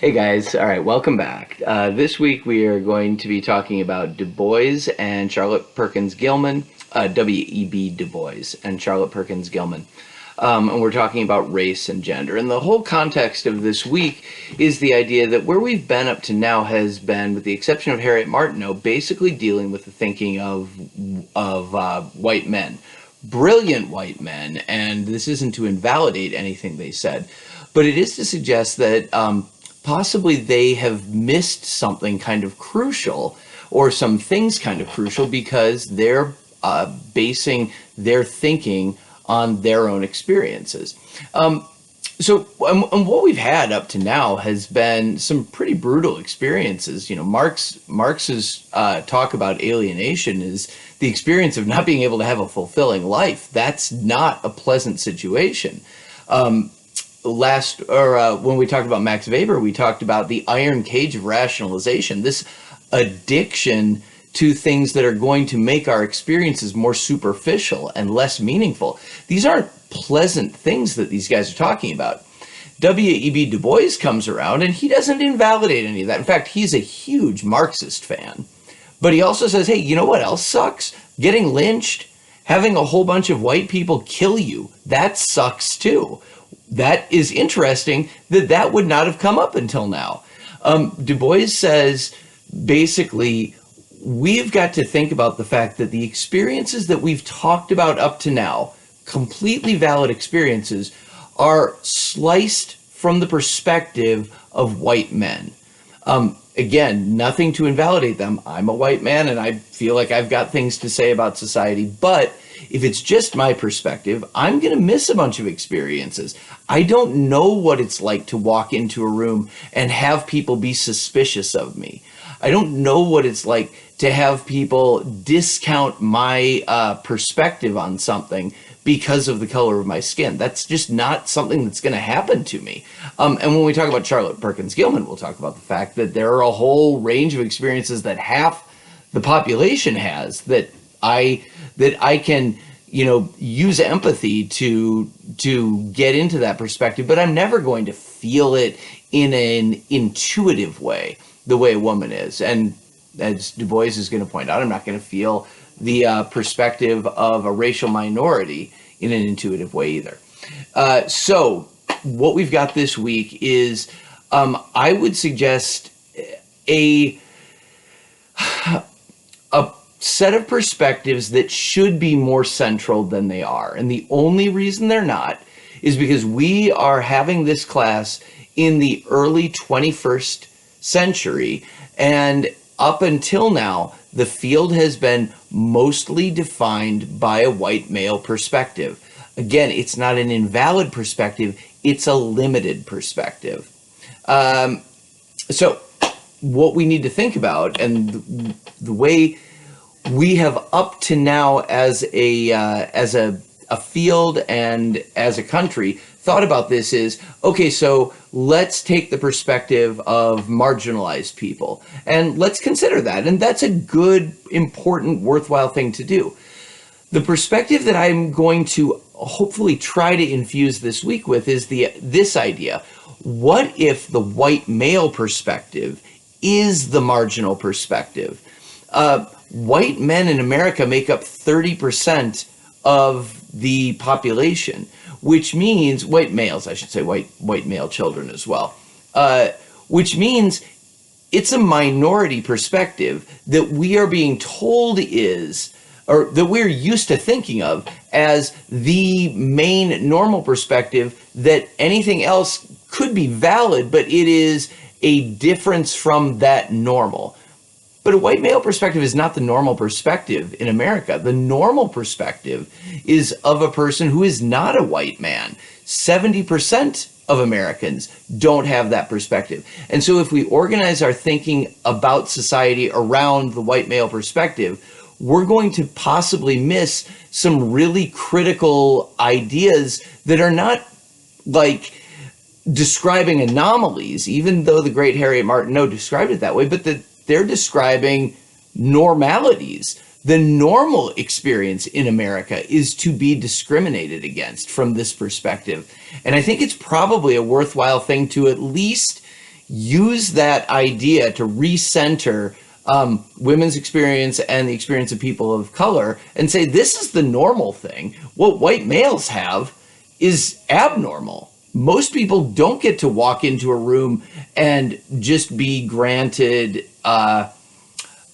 Hey guys, all right, welcome back. This week we are going to be talking about Du Bois and Charlotte Perkins Gilman, W.E.B. Du Bois and Charlotte Perkins Gilman. And we're talking about race and gender. And the whole context of this week is the idea that where we've been up to now has been, with the exception of Harriet Martineau, basically dealing with the thinking of white men. Brilliant white men, and this isn't to invalidate anything they said, but it is to suggest that possibly they have missed something kind of crucial, or some things kind of crucial, because they're basing their thinking on their own experiences. So what we've had up to now has been some pretty brutal experiences. You know, Marx's talk about alienation is the experience of not being able to have a fulfilling life. That's not a pleasant situation. When we talked about Max Weber, we talked about the iron cage of rationalization, this addiction to things that are going to make our experiences more superficial and less meaningful. These aren't pleasant things that these guys are talking about. W.E.B. Du Bois comes around and he doesn't invalidate any of that. In fact, he's a huge Marxist fan. But he also says, hey, you know what else sucks? Getting lynched, having a whole bunch of white people kill you, that sucks too. That is interesting that would not have come up until now. Du Bois says, basically, we've got to think about the fact that the experiences that we've talked about up to now, completely valid experiences, are sliced from the perspective of white men. Again, nothing to invalidate them. I'm a white man and I feel like I've got things to say about society, but if it's just my perspective, I'm going to miss a bunch of experiences. I don't know what it's like to walk into a room and have people be suspicious of me. I don't know what it's like to have people discount my perspective on something because of the color of my skin. That's just not something that's going to happen to me. And when we talk about Charlotte Perkins Gilman, we'll talk about the fact that there are a whole range of experiences that half the population has that I can, use empathy to get into that perspective, but I'm never going to feel it in an intuitive way, the way a woman is. And as Du Bois is going to point out, I'm not going to feel the perspective of a racial minority in an intuitive way either. So what we've got this week is, I would suggest a set of perspectives that should be more central than they are. And the only reason they're not is because we are having this class in the early 21st century. And up until now, the field has been mostly defined by a white male perspective. Again, it's not an invalid perspective, it's a limited perspective. So what we need to think about, and the way we have up to now as a field and as a country thought about this is, okay, so let's take the perspective of marginalized people and let's consider that. And that's a good, important, worthwhile thing to do. The perspective that I'm going to hopefully try to infuse this week with is this idea. What if the white male perspective is the marginal perspective? White men in America make up 30% of the population, which means white males, I should say, white male children as well, which means it's a minority perspective that we are being told is, or that we're used to thinking of as the main normal perspective, that anything else could be valid, but it is a difference from that normal. But a white male perspective is not the normal perspective in America. The normal perspective is of a person who is not a white man. 70% of Americans don't have that perspective. And so if we organize our thinking about society around the white male perspective, we're going to possibly miss some really critical ideas that are not like describing anomalies, even though the great Harriet Martineau described it that way, but they're describing normalities. The normal experience in America is to be discriminated against from this perspective. And I think it's probably a worthwhile thing to at least use that idea to recenter women's experience and the experience of people of color and say, this is the normal thing. What white males have is abnormal. Most people don't get to walk into a room and just be granted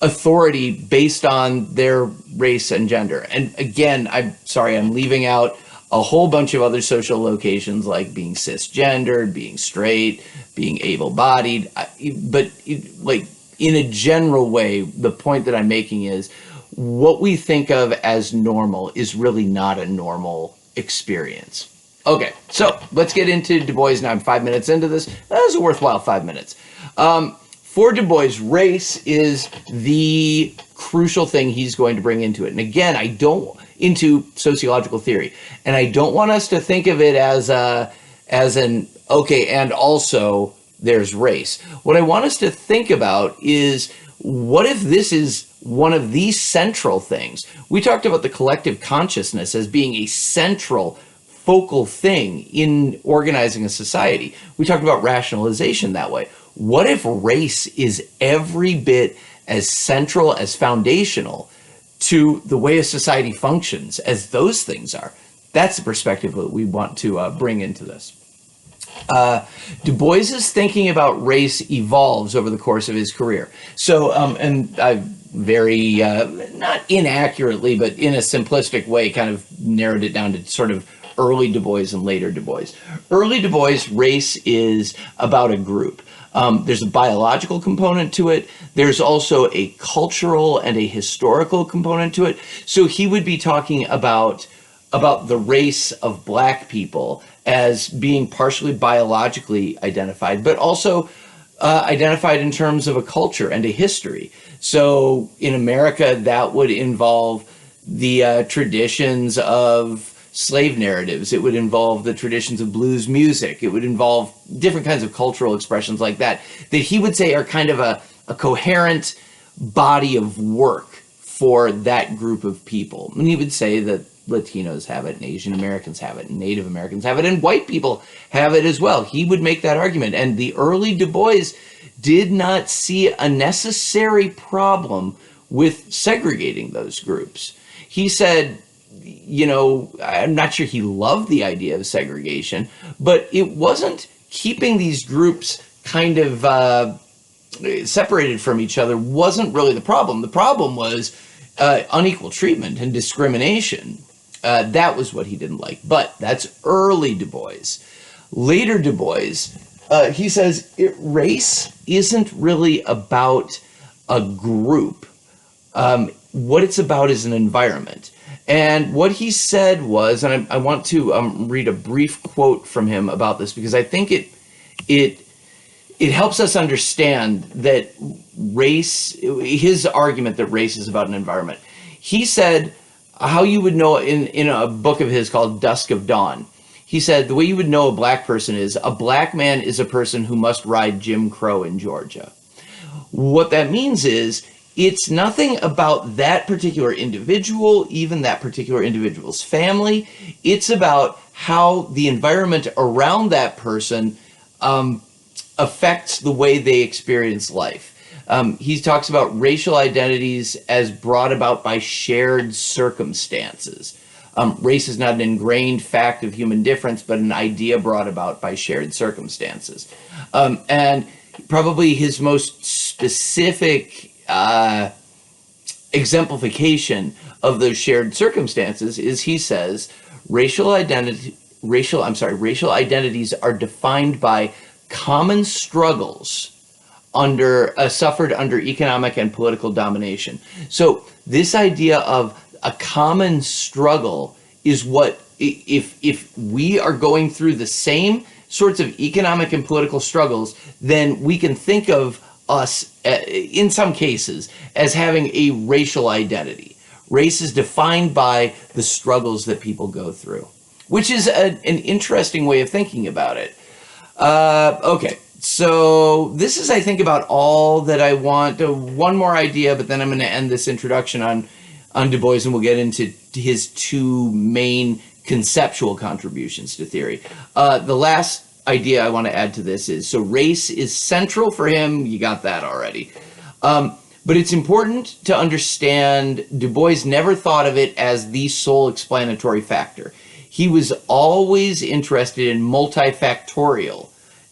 authority based on their race and gender. And again, I'm sorry, I'm leaving out a whole bunch of other social locations like being cisgendered, being straight, being able-bodied. But like in a general way, the point that I'm making is what we think of as normal is really not a normal experience. Okay, so let's get into Du Bois now. I'm 5 minutes into this. That was a worthwhile 5 minutes. For Du Bois, race is the crucial thing he's going to bring into it. And again, into sociological theory. And I don't want us to think of it as okay, and also there's race. What I want us to think about is, what if this is one of these central things? We talked about the collective consciousness as being a central focal thing in organizing a society. We talked about rationalization that way. What if race is every bit as central, as foundational to the way a society functions as those things are? That's the perspective that we want to bring into this. Du Bois's thinking about race evolves over the course of his career. So, and I very, not inaccurately, but in a simplistic way, kind of narrowed it down to sort of early Du Bois and later Du Bois. Early Du Bois, race is about a group. There's a biological component to it. There's also a cultural and a historical component to it. So he would be talking about the race of Black people as being partially biologically identified, but also identified in terms of a culture and a history. So in America, that would involve the traditions of slave narratives. It would involve the traditions of blues music. It would involve different kinds of cultural expressions like that he would say are kind of a coherent body of work for that group of people. And he would say that Latinos have it, and Asian Americans have it, and Native Americans have it, and white people have it as well. He would make that argument. And the early Du Bois did not see a necessary problem with segregating those groups. He said, you know, I'm not sure he loved the idea of segregation, but it wasn't keeping these groups kind of separated from each other wasn't really the problem. The problem was unequal treatment and discrimination. That was what he didn't like. But that's early Du Bois. Later Du Bois, he says race isn't really about a group. What it's about is an environment. And what he said was, and I want to read a brief quote from him about this, because I think it helps us understand that race, his argument that race is about an environment. He said, how you would know in a book of his called Dusk of Dawn, he said, the way you would know a Black person is, a Black man is a person who must ride Jim Crow in Georgia. What that means is, it's nothing about that particular individual, even that particular individual's family. It's about how the environment around that person affects the way they experience life. He talks about racial identities as brought about by shared circumstances. Race is not an ingrained fact of human difference, but an idea brought about by shared circumstances. And probably his most specific exemplification of those shared circumstances is, he says, racial identities are defined by common struggles suffered under economic and political domination. So this idea of a common struggle is what, if we are going through the same sorts of economic and political struggles, then we can think of us, in some cases, as having a racial identity. Race is defined by the struggles that people go through, which is an interesting way of thinking about it. Okay, so this is, I think, about all that I want. One more idea, but then I'm going to end this introduction on Du Bois, and we'll get into his two main conceptual contributions to theory. The last idea I want to add to this is, so race is central for him. You got that already. But it's important to understand Du Bois never thought of it as the sole explanatory factor. He was always interested in multifactorial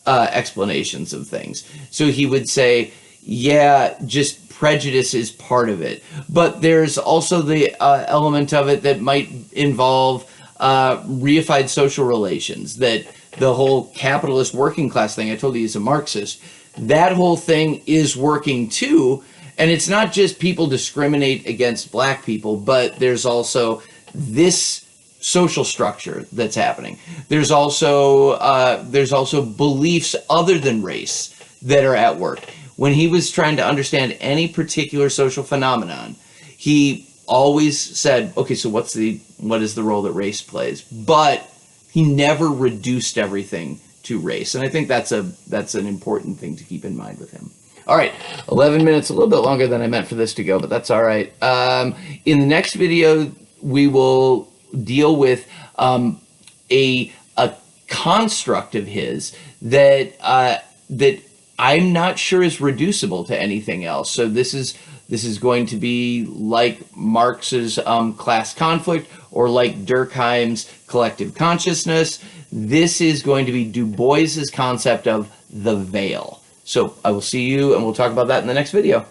explanations of things. So he would say, yeah, just prejudice is part of it. But there's also the element of it that might involve reified social relations, that the whole capitalist working class thing, I told you he's a Marxist, that whole thing is working too. And it's not just people discriminate against black people, but there's also this social structure that's happening. There's also beliefs other than race that are at work. When he was trying to understand any particular social phenomenon, he always said, okay, so what is the role that race plays? But he never reduced everything to race. And I think that's an important thing to keep in mind with him. All right, 11 minutes, a little bit longer than I meant for this to go, but that's all right. In the next video, we will deal with a construct of his that I'm not sure is reducible to anything else. So this is going to be like Marx's class conflict, or like Durkheim's collective consciousness. This is going to be Du Bois's concept of the veil. So I will see you, and we'll talk about that in the next video.